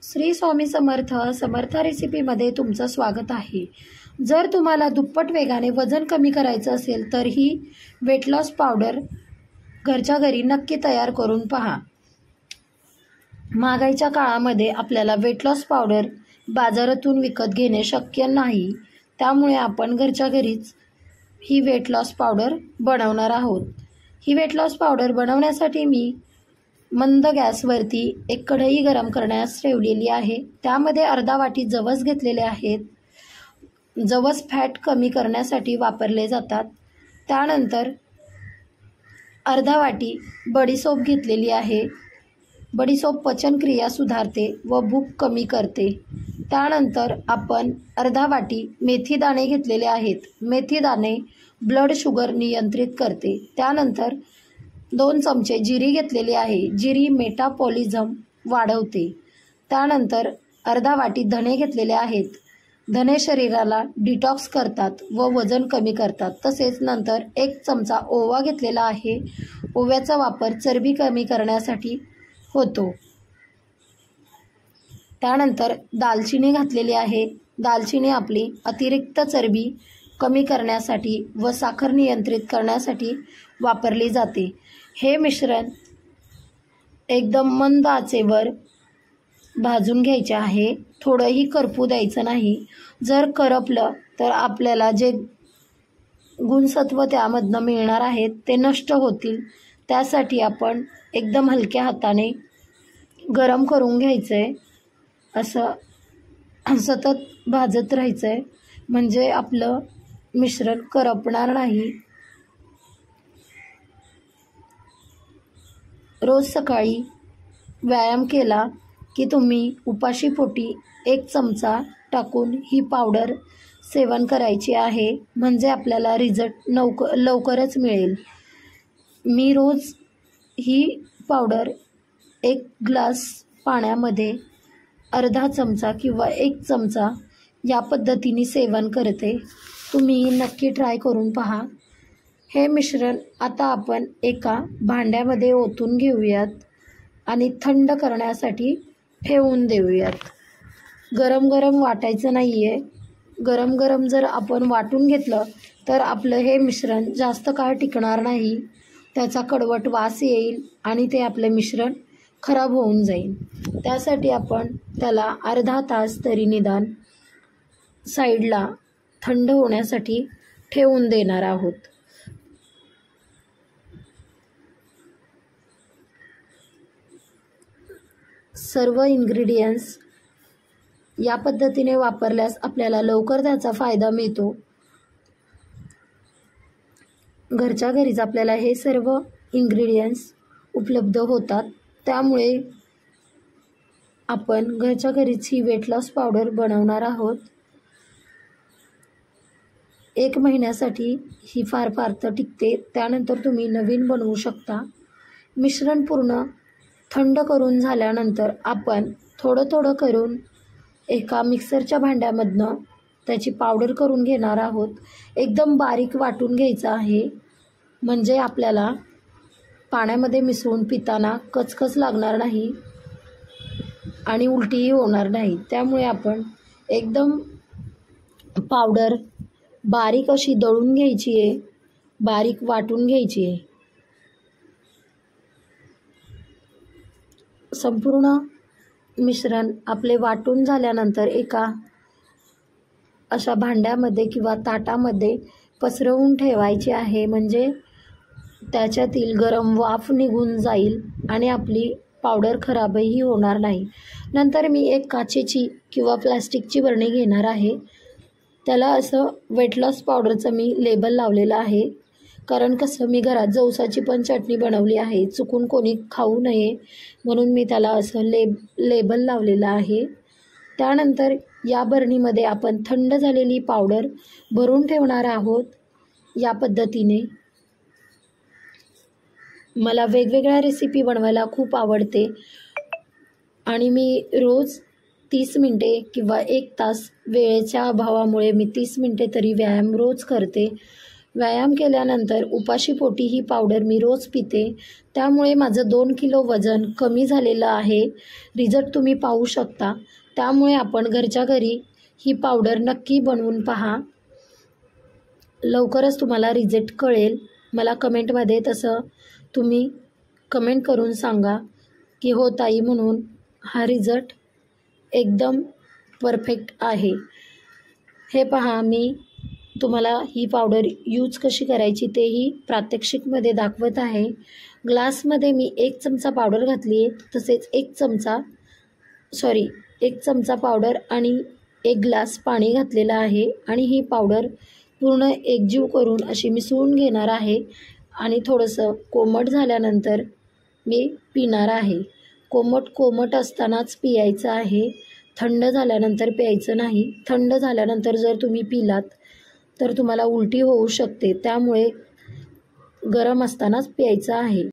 श्री स्वामी समर्थ समर्थ रेसिपीमध्ये तुमचं स्वागत आहे। जर तुम्हाला दुप्पट वेगाने वजन कमी करायचं असेल तर ही वेट लॉस पावडर घरच्या घरी नक्की तयार करून पहा। महागाईच्या काळामध्ये आपल्याला वेट लॉस पावडर बाजारातून विकत घेणे शक्य नाही, त्यामुळे आपण घरच्या घरीच ही वेट लॉस पावडर बनवणार आहोत। ही वेट लॉस पावडर बनवण्यासाठी मी मंद गॅसवरती एक कढई गरम करण्यास ठेवलेली आहे। त्यामध्ये अर्धा वाटी जवस घेतलेले आहेत। जवस फॅट कमी करण्यासाठी वापरले जातात। त्यानंतर अर्धा वाटी बडीशोप घेतलेली आहे। बडीशोप पचनक्रिया सुधारते व भूक कमी करते। त्यानंतर आपण अर्धा वाटी मेथी दाणे घेतलेले आहेत। मेथी दाणे ब्लड शुगर नियंत्रित करते। त्यानंतर 2 चमचे जिरी घेतलेली आहे। जिरी मेटाबॉलिझम वाढवते। त्यानंतर अर्धा वाटी धणे घेतलेले आहेत। धणे शरीराला डिटॉक्स करतात व वजन कमी करतात। तसेच नंतर 1 चमचा ओवा घेतलेला आहे। ओव्याचा वापर चरबी कमी करण्यासाठी होतो। त्यानंतर दालचिनी घातलेली आहे। दालचिनी आपली अतिरिक्त चरबी कमी करण्यासाठी व साखर नियंत्रित करण्यासाठी वापरली जाते। हे मिश्रण एकदम मंद आचेवर भाजून घ्यायचे आहे। थोडंही करपू द्यायचं नाही। जर करपलं तर आपल्याला जे गुणसत्व त्यामधनं मिळणार आहेत ते नष्ट होतील। त्यासाठी आपण एकदम हलक्या हाताने गरम करून घ्यायचं आहे। असं सतत भाजत राहायचं आहे, म्हणजे आपलं मिश्रण करपणार नाही। रोज सकाळी व्यायाम केला की तुम्ही उपाशीपोटी 1 चमचा टाकून ही पावडर सेवन करायची आहे, म्हणजे आपल्याला रिझल्ट लवकरच मिळेल। मी रोज ही पावडर 1 ग्लास पाण्यामध्ये अर्धा चमचा किंवा 1 चमचा या पद्धतीने सेवन करते। तुम्ही नक्की ट्राय करून पहा। हे मिश्रण आता आपण एका भांड्यामध्ये ओतून घेऊयात आणि थंड करण्यासाठी ठेवून देऊयात। गरम गरम वाटायचं नाही आहे। गरम गरम जर आपण वाटून घेतलं तर आपलं हे मिश्रण जास्त काळ टिकणार नाही। त्याचा कडवट वास येईल आणि ते आपलं मिश्रण खराब होऊन जाईल। त्यासाठी आपण त्याला अर्धा तास तरी निदान साईडला थंड होण्यासाठी ठेवून देणार आहोत। सर्व इन्ग्रेडियंट्स या पद्धतीने वापरल्यास आपल्याला लवकर त्याचा फायदा मिळतो। घरच्या घरीच आपल्याला हे सर्व इन्ग्रेडियंट्स उपलब्ध होतात, त्यामुळे आपण घरच्या घरीच ही वेट लॉस पावडर बनवणार आहोत। 1 महिन्यासाठी ही फार तर टिकते। त्यानंतर तुम्ही नवीन बनवू शकता। मिश्रण पूर्ण थंड करून झाल्यानंतर आपण थोडं करून एका मिक्सरच्या भांड्यामधनं त्याची पावडर करून घेणार आहोत। एकदम बारीक वाटून घ्यायचं आहे, म्हणजे आपल्याला पाण्यामध्ये मिसळून पिताना कचकच लागणार नाही आणि उलटीही होणार नाही। त्यामुळे आपण एकदम पावडर बारीक अशी दळून घ्यायची आहे, बारीक वाटून घ्यायची आहे। संपूर्ण मिश्रण आपले वाटून झाल्यानंतर एका अशा भांड्यामध्ये किंवा ताटामध्ये पसरवून ठेवायचे आहे, म्हणजे त्याच्यातील गरम वाफ निघून जाईल आणि आपली पावडर खराबही होणार नाही। नंतर मी एक काचेची किंवा प्लास्टिकची बरणी घेणार आहे। त्याला असं वेट लॉस पावडरचं मी लेबल लावलेलं आहे, कारण कसं मी घरात जवसाची पण चटणी बनवली आहे, चुकून कोणी खाऊ नये म्हणून मी त्याला असं लेबल लावलेलं आहे। त्यानंतर या बरणीमध्ये आपण थंड झालेली पावडर भरून ठेवणार आहोत। या पद्धतीने मला वेगवेगळ्या रेसिपी बनवायला खूप आवडते आणि मी रोज 30 मिनिटे किंवा 1 तास वेळेच्या अभावामुळे मी 30 मिनिटे तरी व्यायाम रोज करते। व्यायाम केल्यानंतर उपाशीपोटी ही पावडर मी रोज पिते. त्यामुळे माझं 2 किलो वजन कमी झालेलं आहे. रिझल्ट तुम्ही पाहू शकता. त्यामुळे आपण घरच्या घरी ही पावडर नक्की बनवून पहा. लवकरच तुम्हाला रिझल्ट कळेल. मला कमेंटमध्ये तसं तुम्ही कमेंट करून सांगा की हो ताई, म्हणून हा रिझल्ट एकदम परफेक्ट आहे. हे पहा, मी तुम्हाला ही पावडर यूज कशी करायची तेही प्रात्यक्षिकमध्ये दाखवत आहे. ग्लासमध्ये मी 1 चमचा पावडर घातली आहे, तसेच 1 चमचा पावडर आणि 1 ग्लास पाणी घातलेलं आहे आणि ही पावडर पूर्ण एकजीव करून अशी मिसळून घेणार आहे आणि थोडंसं कोमट झाल्यानंतर मी पिणार आहे. कोमट असतानाच पियायचं आहे. थंड झाल्यानंतर प्यायचं नाही. थंड झाल्यानंतर जर तुम्ही पिलात तर तुम्हाला उलटी होऊ शकते. त्यामुळे गरम असतानाच प्यायचं आहे.